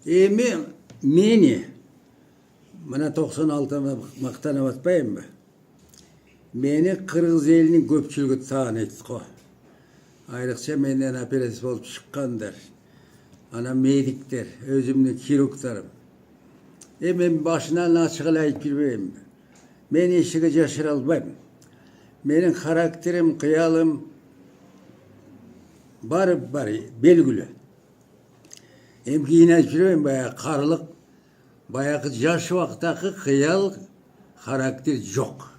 Emi meni mana 96 maqtanıp atpayım mı? Meni Kırgız elinin köpçülügü tanıydı ko. Ayrıca menden operatif olup çıkkanlar. Ana medikler, özümün kirurglarım. Men başından açıqlayıp girmeyim. Men eşiğe yaşır albayım. Menin karakterim, kıyalım var belgülü. Hem giyinip girmeyim bayağı karlık, bayağı yaş vaktaki kıyal karakter yok.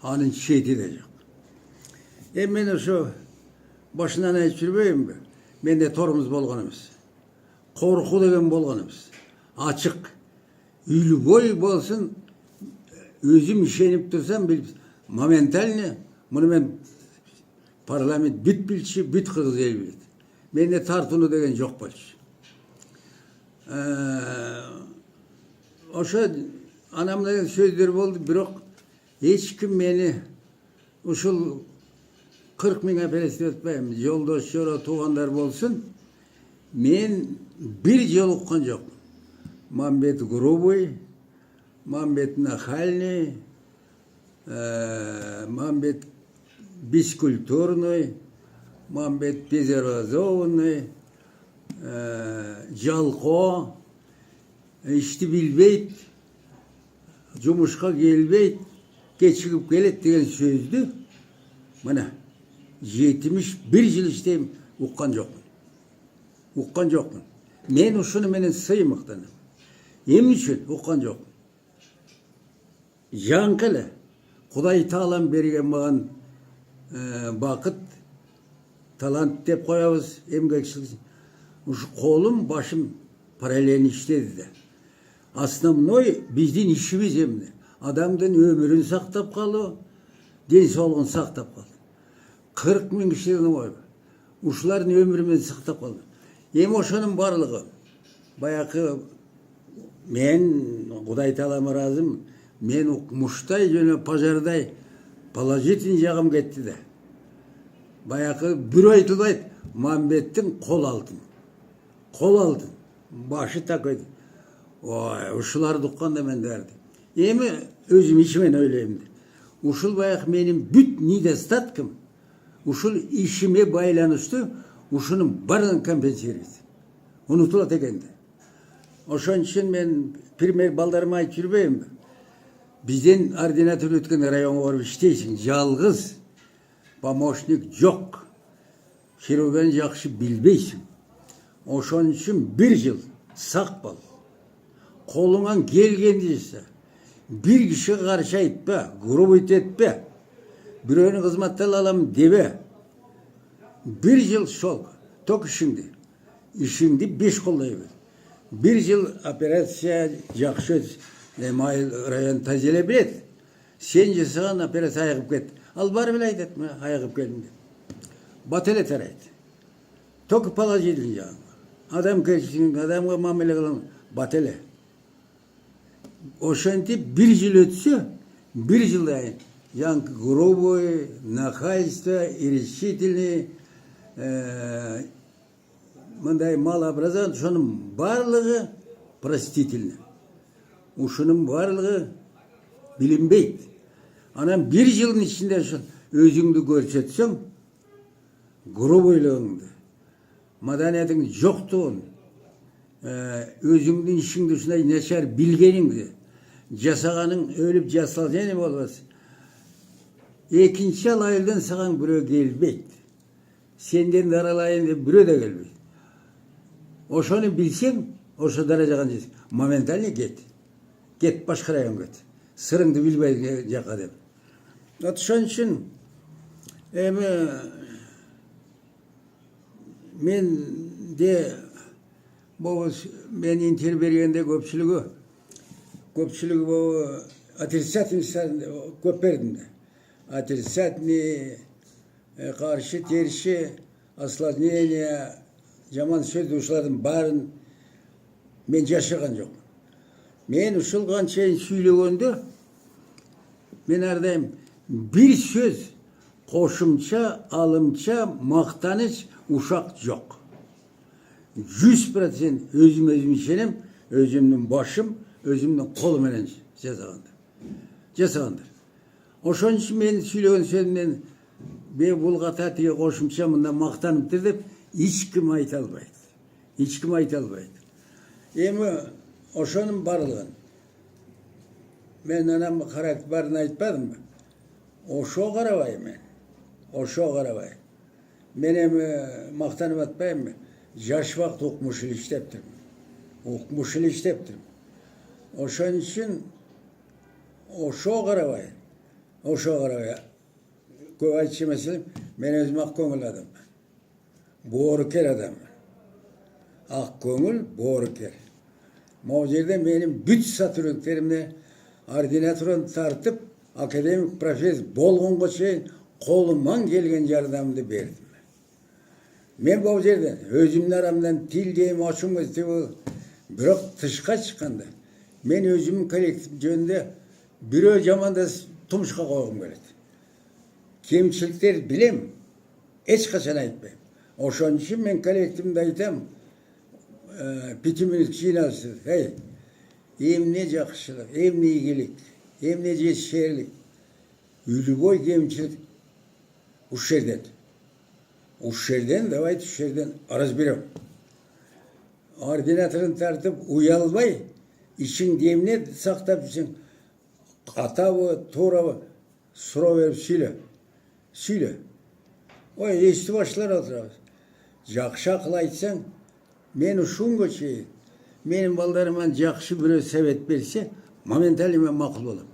Onun şeydi de yok. Men şu başından açıp girmeyim. Men de torumuz bolganımız. Korku degen bolganımız. Açık. Ülü boy bolsun, özüm işenip dursam bil, momentalni, bunu ben parlament büt bilçi, büt Kırgız el bilit. Mende tartunu degen yok bolç. Oşa anamların sözleri oldu, birok hiç kim beni uşul 40 bin apelesi etmeyim, yoldaş, yora, tuğanlar bolsun, men bir yıl okuyan yok. Мамбет грубый, мамбет нахальный, мамбет бескультурный, мамбет безобразованный, жалко, işti bilbeyt, cumuşka gelbeyt, geçip gelet деген sözdü. Mana 71 yıl işteyim, uqqan jokmun. Uqqan jokmun. Men uşunu menen sыймыктанам. Em üçün uqqan жоқ. Жаңқылы, Құдай Таалам берген маған бақыт, талант деп қоябыз, емгекшілік. Ушу қолым, башым параллельно иштеді де. Основной биздин ишибиз эмне? Адамдын өмүрүн сактап калуу, денсаулыгын сактап калуу. 40 миң кишиден койбу. Ушулардын өмүрүн сактап калуу. Эми ошонун барлыгы баягы мен Құдай Таалама разым, мен муштай жөнө пожардай положительный жагым кетти да. Баягы бир айтылбайт, Мамбеттин кол алдын. Кол алдын. Башы такой. Ой, ушуларды укканда мен дерди. Эми өзүм ичимен ойлойм. Ушул баягы менин бүт недостаткым, ушул ишиме байланыштуу, ушунун баарын компенсировать. Унутулат экен да. Ошон үчүн мен пример балдарыма айтып жүрбөйм. Бизден ординатор өткөн районго барып иштейсиң, жалгыз помощник жок. Хирургияны жакшы билбейсиң. Ошон үчүн 1 жыл сак бол. Колуңан келгенди жаса. Бир кишиге каршы айтпа, грубость этпе. Бирөөнү кызматтан алам дебе. 1 жыл сол. Ток ишиңди 5 колдой бер. 1 жыл операция жакшы майыл район тазеле билет. Сен жасаган операция айыгып кет. Ал барып эле айтат, мен айыгып келдим деп. Бат эле тарайт. Только положительный жагы. Адам келсин, адамга мамиле кылам, бат эле. Ошентип 1 жыл өтсө, 1 жылдан жаңкы грубой, нахальство, решительный, мындай малообразован, ошонун барлыгы простительный. Ушунун барлыгы билинбейт. Анан 1 жылдын ичинде өзүңдү көрсөтсөң, грубойлугуңду, маданиятыңдын жоктугун, өзүңдүн ишиңди ушундай начар билгениңди, жасаганың өлүп жасалганы болбос. Экинчи айылдан саган бирөө келбейт. Сенден даралайын деп бирөө да келбейт. Ошону билсең, ошо даражага жетсең, моментально кет. Кет башка районго кет. Сырыңды билбей жака деп. Ошон үчүн эми мен де мен интервью бергенде көпчүлүгү отрицательный көп бердим. Отрицательный, каршы, терши, осложнение, жаман сөз ушулардын баарын мен жашаган жок. Мен ушул канчайын сүйлөгөндө мен ардайым бир сөз кошумча, алымча, мактаныч ушак жок. 100% özüm işenim, özümün başım, özümün kolum menen жасағандар. Ошон үчүн мен сүйлөгөн сөзүмден бул кататыга кошумча мында мактаныптыр деп эч ким айта албайт. Эч ким айта албайт. Эми ошонун барлыгын мен анам карап барын айтпадымбы? Ошо карабай мен. Ошо карабай. Мен эми мактанып атпаймынбы? Жаш убакыт укмуш эле иштептирмин. Укмуш эле иштептирмин. Ошон үчүн ошо карабай. Ошо карабай. Көп айтчу маселем, мен өзүм ак көңүл адаммын. Боорукер адаммын. Ак көңүл, боорукер. Могу жерде менин бүт сотрудниктеримди ординаторун тартып, академик профессор болгонго чейин колуман келген жардамды бердим. Мен бул жерден өзүмдүн арамдан тил дейм ачуң кетип, бирок тышка чыкканда мен өзүмдүн коллектив жөнүндө бирөө жамандас тумушка койгум келет. Кемчиликтер билем, эч качан айтпайм. Ошон үчүн мен коллективимде айтам, 5 мүнөт жыйналышты. Эмне жакшылык, эмне ийгилик, эмне жетишерлик, любой кемчилик ушул жерден, давайте ушул жерден разберем. Ординаторун тартып, уялбай, ишиңди эмне сактап жүрсүң, катабы, туурабы, суроо берип сүйлө. Ой, эстип башлар отурабыз. Жакшы акыл айтсаң, мен ушунга чейин менин балдарыма жакшы бирөө совет берсе, моментально мен макул болом.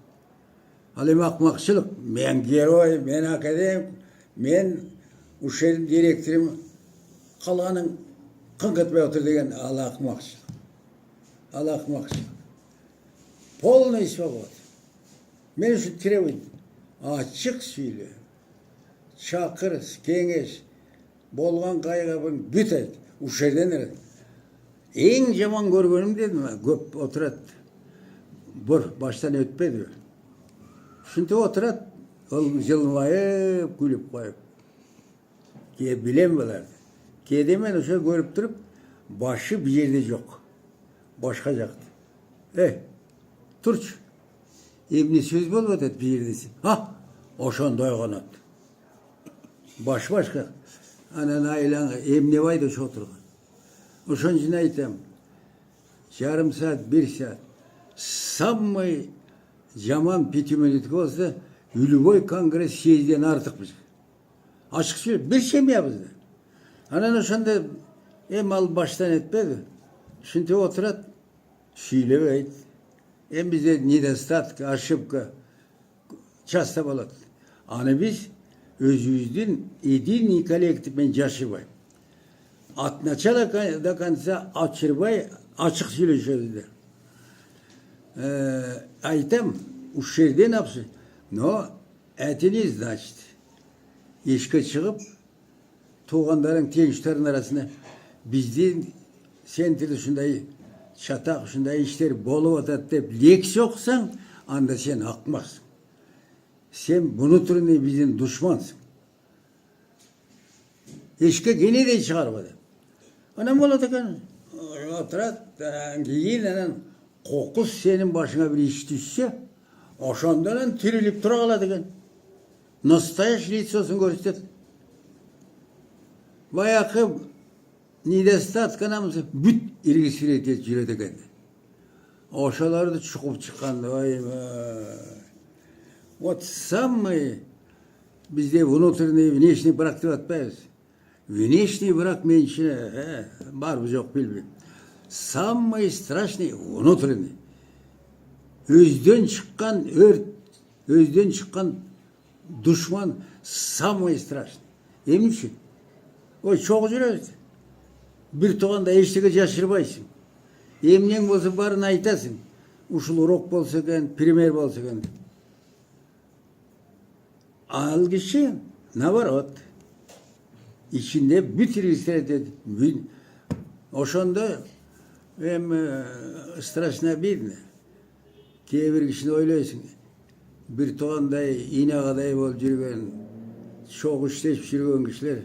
Ал эми акмакчылык, мен герой, мен академик, мен ушул директорум калганын кыңгытпай отур деген ал акмакчылык. Ал акмакчылык. Полный свобода. Мен үшін требует ачык сүйлө, чакыр, кеңеш, болгон кайгыбын бүт айт. Ушул жерден эң жаман көргөнүм дедим, көп отурат. Бир баштан өтпөдү. Ушинтип отурат, ал жылмайып, күлүп коюп. Билем буларды. Кээде мен ошо көрүп туруп, башы бул жерде жок. Башка жакта. Турчу. Эмне сөз болуп атат бул жерде? Ошондой конот. Башка. Анан айланга эмне байда ошо отурган. Ошон үчүн айтам, жарым саат, 1 саат. Самый жаман 5 мүнөт болсо, любой конгресс съезден артыкпыз. Ачык сүйлөп, бир семьябыз. Анан ошондо ал баштан этпеди. Ушинтип отурат, сүйлөбөйт. Bizde недостаток, ошибка часто болот. Аны биз өзүбүздүн единый коллективмен жашыбай, от начала до конца ачырбай, ачык сүйлөшөбүз. Айтам, ушул жерден апсы. Но это не значит. Эшикке чыгып, туугандарың, теңиштөрүн арасында биздин сентиде ушундай чатак, ушундай иштер болуп атат деп лекция окусаң, анда сен акмаксың. Сен внутренний биздин душмансың. Эшикке кенедей чыгарбады. Анан болот экен. Отурат, кийин анан кокус сенин башыңа бир иш түшсө, ошондон тирилип тура калат экен. Настоящий лицосун көрсөтөт. Баякы недостатканамыз бүт регистрировать етіп жүреді екен. Ошаларды чукуп чыкканда, вот самый бізде внутренний, внешний брак деп атпайбыз. Внешний брак меншіне барбы жоқ билбейм. Самый страшный внутренний. Өзден шыққан өрт, өзден шыққан душман самый страшный. Эмне үчүн? Ой, чогуу жүрөбүз. Бир тууганда эчтеке жашырбайсың. Эмнең болсо барын айтасың. Ушул урок болсо экен, пример болсо экен. Ал киши наоборот. Ичинде бүт регистрация. Ошондо страшно обидно. Кээ бир кишини ойлойсуң. Бир туугандай, инагыдай болуп жүргөн, чогуу иштешип жүргөн кишилер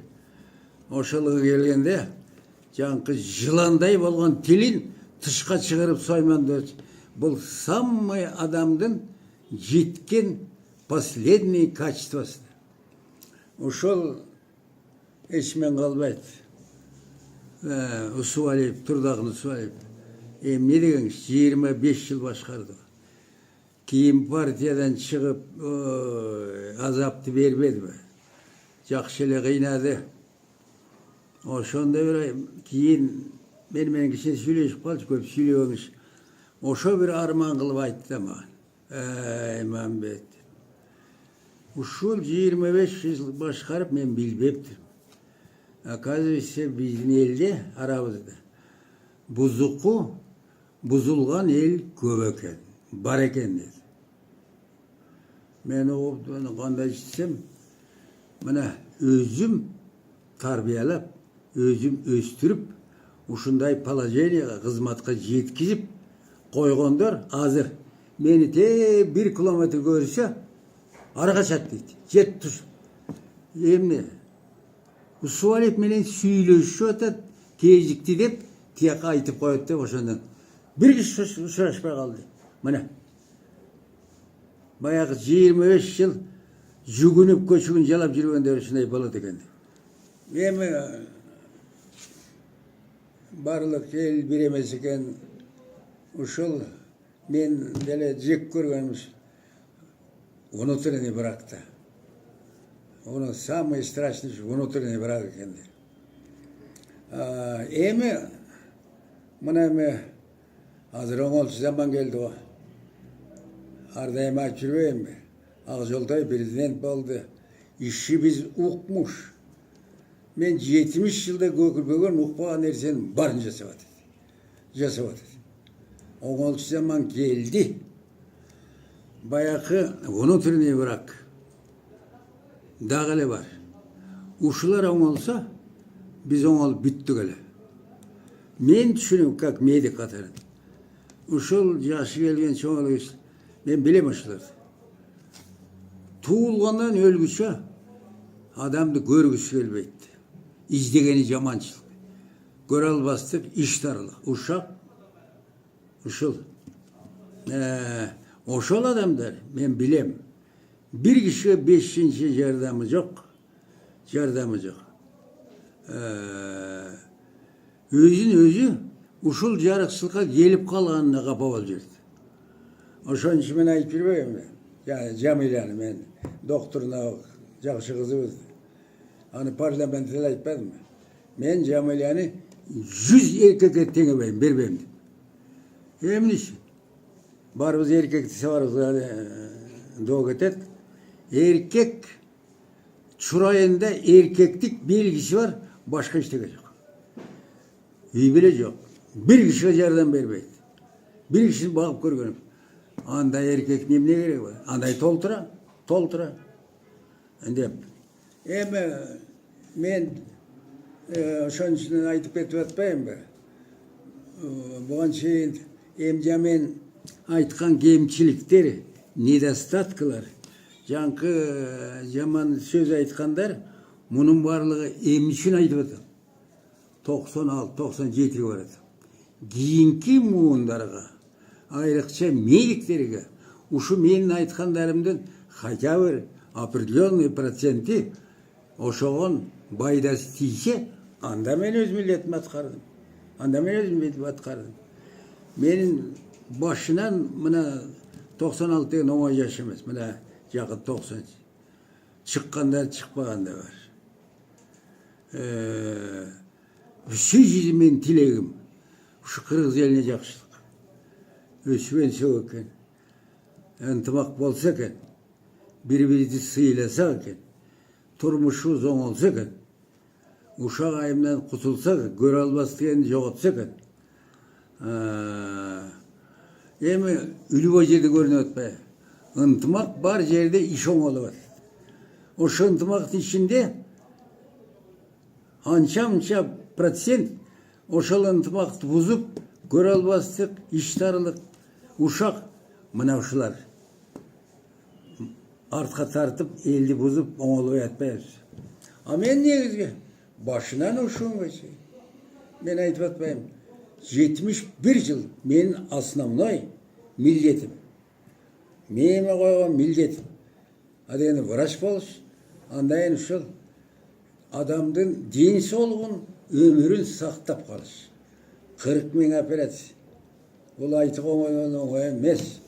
ошолго келгенде Жаңқы жыландай болған тілін тышқа шығарып сойманды. Бұл самый адамдың жеткен последний качествосы. Ошол эшмен қалбайды. Усуалиев, Тұрдағын Усуалиев. Не деген 25 жыл башқарды. Кейін партиядан шығып азапты бербеді бі. Жақсы еле қиынады. Ошонда бір кейін менімен кішен сөйлесіп қалды, көп сөйлеуіңіз. Ошо бір арман қылып айтты маған. Мамбет. Ушул 25 жыл башқарып мен билбептирмин. Оказывается, биздин элде, арабызда бузуку бузулган эл көп экен, бар экен dedi. Мен угуп кандай ишитсем, мына өзүм тарбиялап, өзүм өстүрүп, ушундай положенияга, кызматка жеткизип койгондор азыр мени те 1 километр көрсө ара качат дейт. Жет туш. Эмне? Усуалиев менен сүйлөшүп атат, кезикти деп тияка айтып коет деп ошондон. Бир киши учурашпай калды. Мына. Баягы 25 жыл жүгүнүп көчүгүн жалап жүргөндөр ушундай болот экен. Эми барлык эл бир эмес экен. Ушул мен деле жек көргөнүмүз внутренний бракта. Onu самый страшный внутренний брак ekенdir. Эми мына эми азыр оңолчу заман келди го. Ардайым айтып жүрбөйүнбү? Ак Жолтой президент болду. Иши биз укмуш. Мен 70 жылда көрбөгөн укпаган нерсенин барын жасап атат. Жасап атат. Оңолчу заман келди. Баягы внутренний брак дагы эле бар. Ушулар оңолса, биз оңолуп бүттүк эле. Мен түшүнөм, как медик катары. Ушул жашы келген чоңолугуч, мен билем ушуларды. Туулгандан өлгүчө адамды көргүсү келбейт. Издегени жаманчылык. Көрө албастык, иштарлык. Ушак ушул. Ошол адамдар мен билем. Bir kişiye 5. yardımı yok. Yardımı yok. Özü uşul jarıkçılıkka gelip kalganına kapa ol жүрді. Ошон үчүн мен айтып жүрбөйм. Yani Jamilani men doktoruna жакшы кызыбыз. Аны парламентте айтпадым. Мен Jamilani 100 erkekке теңебейм, бербейм деп. Эмне үчүн? Барыбыз эркекти сабарыбыз доо кетет. Erkek çurayında erkeklik belgisi var, başka işteki yok. İyi bile yok. Bir kişiye yardım vermeydi. Bir kişi bakıp görgönüm. Anda erkek ne gerek var? Anday toltura. Endep. Men şunun için aytıp ketip atpayım be. Bugan şeyin emcamen aytkan kemçilikleri, недостаткалар. Жаңқы жаман сөз айтқандар, мұның барлығы емне үшін айтып отыр. 96-97 барады. Кейінгі муындарға, айрықша медиктерге, ушу менің айтқандарымдың хотя бір определенный проценті ошоғын байдасы тисе, анда мен өз милletimi атқардым. Менің башынан мына 96 деген оңай жаш емес. Мына жақын 90. Шыққандар, шықпағанда бар. Всю жизнь мен тілегім. Ушу Кыргыз еліне жақшылық. Өсіп өсек екен. Ынтымақ болса екен. Bir-birimizi сыйласа екен. Тұрмышымыз оңалса екен. Ушақ айымнан құтылса, көре албас деген жоғалтса екен. Эми үлбөй жерде көрүнүп атпайбы. Ынтымак бар жерде иш оңолуп атат. Ошо ынтымактын ичинде анча процент ошол ынтымакты бузуп, көрө албастык, иштарлык, ушак мына ушулар артка тартып, элди бузуп оңолбой атпайбыз. А мен негизги башынан ушунга чейин Ben aytып atpayım. 71 yıl menin основной milletim. Meme koygan milletim. Adeni врач болуş. Andayan uşul adamdın din solgun ömürün saktap kalış. 40 bin operatsiya. Ol aytı oңой emес.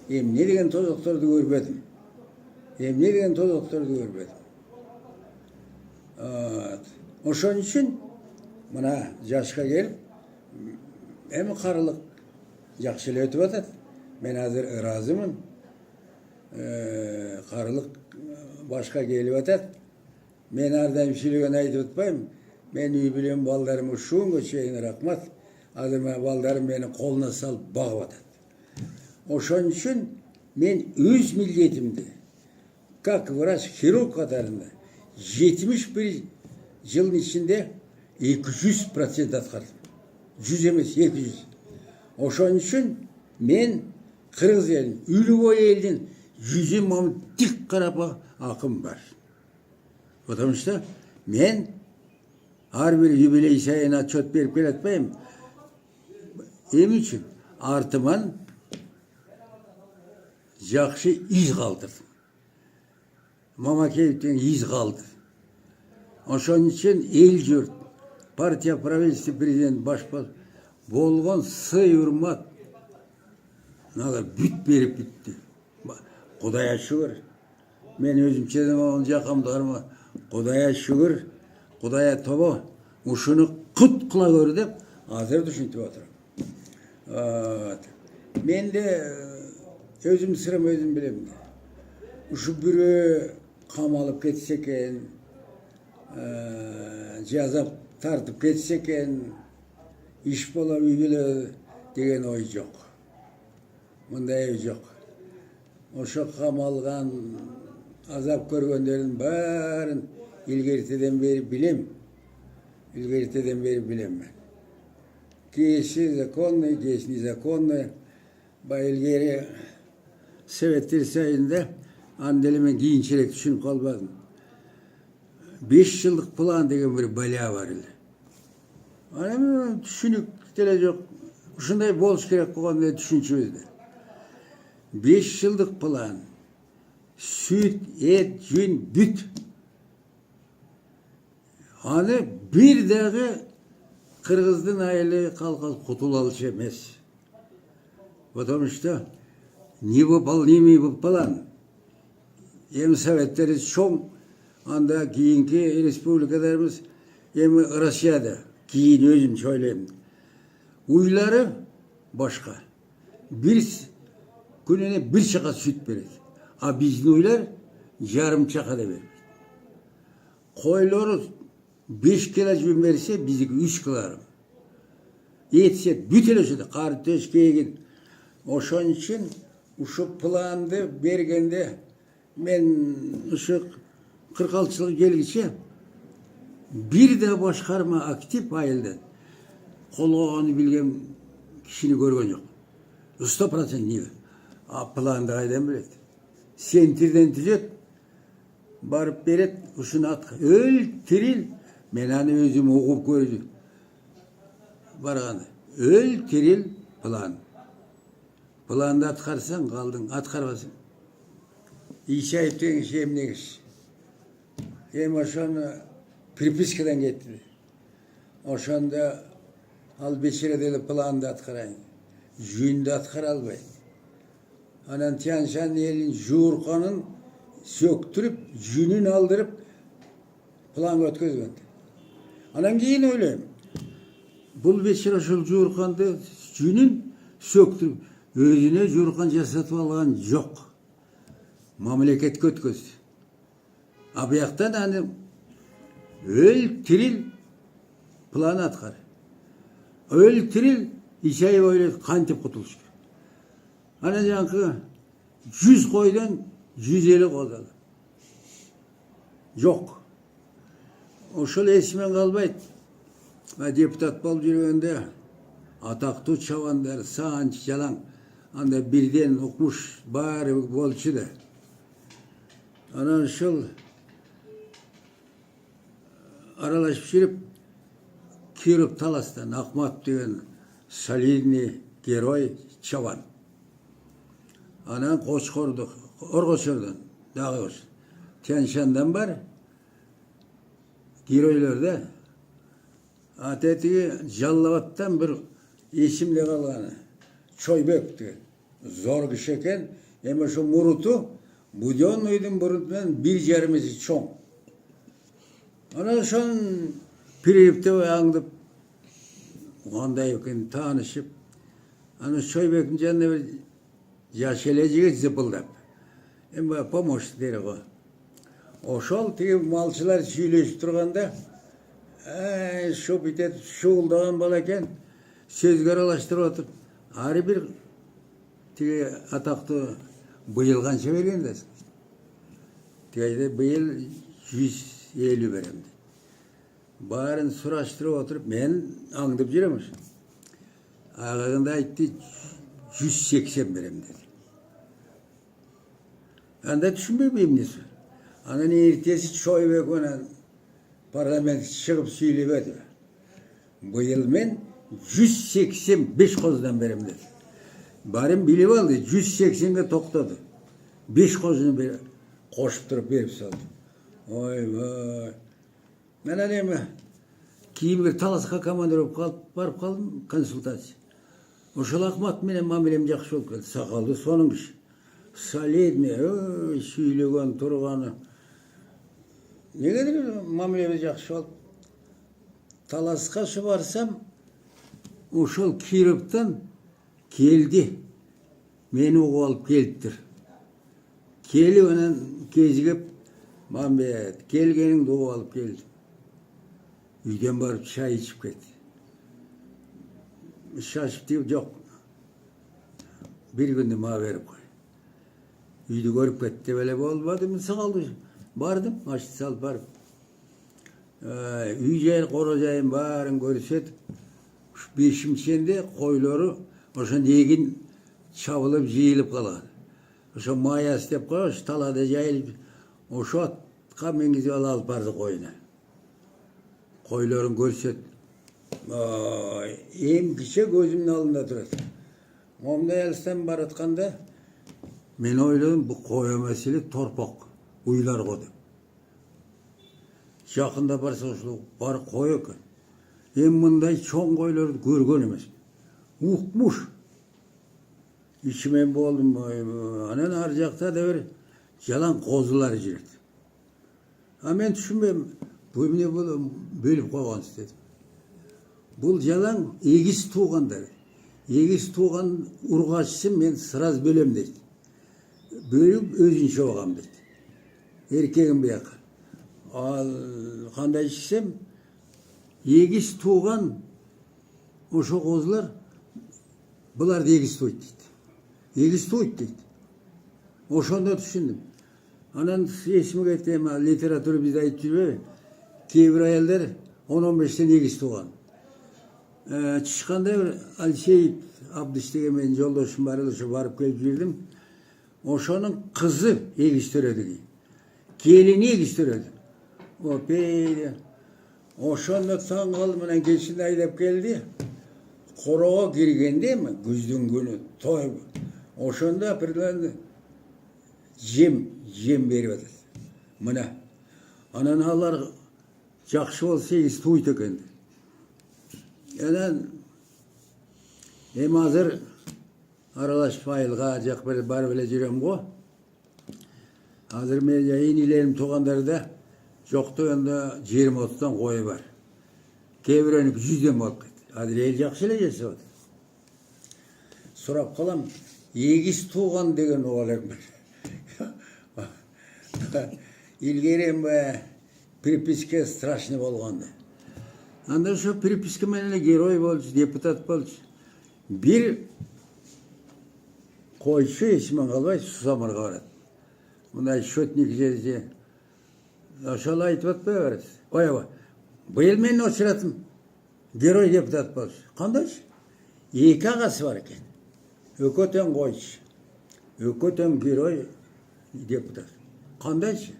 Emne degen tozoktordu görmedim. Emne degen tozoktordu görmedim. Oşon üçün mına jaşka gelip hem karılık jakşı ele ötüp atat. Ben hazır ırazımın. Karılık başka gelip atat. Men ardam şiligen aytып atpayım. Men uy bilen baldarım uşuğun şeyine rahmat. Hazır baldarım beni koluna salıp bağıp atat. Oşon üçün men öz milletimdi. Как врач хирург katarında 71 yılın içinde 200% atkardım. 100 emes 200. Oşon üçün men Kırgız elin, Ülüboy elin yüzü mamı dik karapa akım var. Потому что men har bir jubiley sayına çöt berip keletpayım. Em üçün artıman jakşı iz kaldırdım. Mamakeyev'den iz kaldı. Oşon için el jurt, partiya правительство prezident başbol bolgon sый urmat naga büt berip bitti. Kudaya şükür. Men özümçeden onu jakamdarıma Kudaya şükür. Kudaya tobo uşunu kıt kıla gördüm. Hazır düşüntüp oturam. Men de özüm sıram özüm bilem de. Uşu biri kamalıp ketse eken, cazap tartıp ketse eken, iş bola ügülü degen oy yok. Mınday oy yok. Oşo kamalgan, azap görgönlerin bарын ilgeriteden beri bilem. İlgeriteden beri bilem ben. Кейші законный, кейші незаконный. Ба ilgeri Sovetler sayında andelimen kiyinçerek düşünüp kalmadım. 5 yıllık plan degen bir bala var ile. Anam düşünüp tele yok. Şunday boluş kerek bolgan diye düşünчүбүз. 5 yıllık plan. Süt, et, jün, büt. Hani bir dağı Kırgızdın aile kalkal kutulalışı emez. Потому что не выпал, не выпалан. Hem Sovetleri çok anda kiyinki respublikalarımız hem Rusya'da kiyin özüm söyleyeyim. Uyları başka. Bir gününe bir çaka süt verir. A bizim uylar yarım çaka da verir. Koyları 5 kilo jün verirse bizdeki 3 kilogram. Etse bütünleşedi. Karı töşkeye oşon için uşu plandı bergende men uşu 46 yıl gelgiçe bir de başkarma aktif ayıldı. Kolu bilgen kişini görgen yok. 100% niye? Planda aydan bilet. Sentirden tüzet barıp beret uşunu at. Öl tiril men hani özüm okup gördüm. Barğandı. Öl tiril plan. Planda atkarsan kaldın, atkarmasın. İşe ettiğin şey emnegiz. Hem oşonu pripiskadan getirdi. Oşonda al beşiredeli planda atkarayın. Jünde atkar albayın. Anan Tianşan elin jurkanın söktürüp, jünün aldırıp plan ötközgöndü. Anan keyin öyle. Bul beşir oşul jurkandı jünün söktürüp özüne jurkan jasatıp algan yok. Mamleket kötkөz. Abiyaktan hani öl tiril plan atkar. Öl tiril işe öyle kantip kutuluş. Hani yankı 100 koydan 150 koydalı. Yok. Oşul esmen kalbaydı. Ve deputat bol жүргенде атақты çavanдар sağan çalan anda birden okumuş bari bolçu da. Anan şul aralaşıp yürüp Киров Таластан Ахмат деген солидный герой чабан. Анан Қошқорды, Оргошордан, дагы Тяньшандан бар геройлерде. Атетиги Жаллабаттан bir esimde kalgаны. Чойбек деген. Зор киши экен. Эми ошо муруту Будённыйдын мурутунан 1,5 есе чоң. Ana ошон Пириевте аңдып, кандай экен таанышып, аны Чойбектин жанына бир жаш эле жигит зыпылдап. Эми помощник дери го. Ошол тиги малчылар сүйлөшүп турганда, şu bitет şuğuldagan bala eкен, сөзгө аралаштырып отуруп, ары бир тиги атактуу быйыл канча берген десиң? Тиги быйыл 150 берем дейт. Баарын сураштырып отуруп, мен аңдып жүрөм ошо. Агагында айтты 180 берем деди. Анда түшүнбөйм эмнеси. Анан эртеси Чойбек менен парламент шығып сөйлеп еді. Быйыл мен 185 қозыдан берем деді. Барым билеп алды, 180-ге тоқтады. 5 қозыны қошып тұрып беріп салды. Ой. Мен әнеме кейін бір таласқа командировать барып қалдым, консультация. Ошол Ахмат менен мамилем жақсы болып келді. Сақалды соның кіші. Солидный, сөйлеген тұрғаны. Негедир мамилеби жакшы болуп таласка барсам ошол Кировтан келди. Мени угуп алып келиптир. Келип анан кезигип, Мамбет, келгениңди угуп алып келдим. Үйдөн барып чай ичип кетти. Шашып тип жок. Бир күндү мага берип кой. Үйдү көрүп кетти деп эле болбоду, мен сакалды. Бардым, açtı salып barıp. Үй жайын, қора жайын барын көрсетіп, бешімшенде қойлары ошо егін чабылып, жиылып қалған. Ошо маяс деп қой, ошо талада жайылып, ошо атқа менгізіп алып барды қойына. Қойларын көрсетіп, эм киче көзімнің алдында тұрады. Момдай алыстан баратқанда, мен ойладым, бұл қой мәселе торпақ. Uylar koydu. Yakında barsa ошол бар кой экен. Эми мындай чоң койлорду көргөн эмес. Укмуш. İçimen болдум. Анан ар жакта да бир жалаң козулар жүрөт. А мен түшүнбөйм. Бул эмне бөлүп койгонсуз дедим. Бул жалаң эгиз туугандар. Эгиз тууган ургачысын мен сразу бөлөм дейт. Бөлүп өзүнчө багам дейт. Erkeğim bir yakın. Kanda içsem, egiz tuğan oşo kozlar, bular da egiz tuğut deydi. Egiz tuğut deydi. Oşonda düşündüm. Anan esime getireyim, literatürü bizde ayıp жүрбөйбү? Кейбір ayollar 10-15'ten egiz tuğan. Çıkanda bir Alşeyit Abdüş деген men жолдошум бар эле, ошо барып келип жүрдүм. Ошонун кызы egiz төрөдү дейт. Gelini yetiştiriyordu. O böyle. Oşonda taң kaldım menен keçinde aydap geldi. Koroğa girgen değil mi? Güzdün günü, toy. Oşonda birden jem berip atadi. Mına. Anan alar jakşı bolsa istuyt eкен. Anan em azыр aralaşıp ayılga jak barıp ele жүрөм го. Hazır men inilerim tuğandarda joktu onda 20-30'dan koyu var. Kebirönüp 100'den bolup ketти. Hazır el jakşı ele жасап атат. Сурап калам, эгиз туğan деген оғал экен. Илгерем приписка страшный болгонду. Анда ошо приписка менен герой болчу, депутат болчу. Бир койчу эсимен калбайт, Сусамырга барат. Мындай шөтник жерде. Ошол айтып атпай барат. Ой, быйыл мен очуратым. Герой депутат болчу. Кандайчы? Эки агасы бар экен. Өкөтөн койчу. Өкөтөн герой депутат. Кандайчы?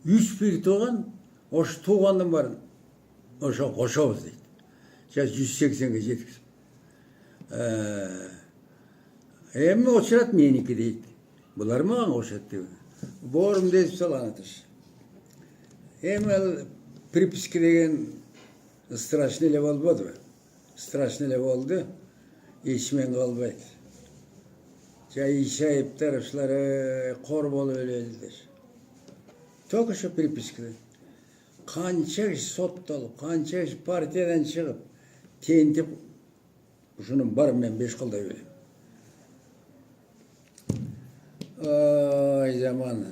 3 бир туган, ош тугандын барын ошо кошобуз дейт. Ya 180'e jetkizip. Emmi oçurat meniki deydi. Bular mı oçurat diyor. Borum deyip salanatır. Emel pripiski degen страшный level oldu. Страшный level oldu. İçmen kalbaydı. Çay işayip tarafları kor bol öyleydiler. Только şu pripiski. Kança kişi sottalıp, kança kişi partiyadan çıkıp, tentip, şunun barım ben 5 kılda öyle. Ay zaman.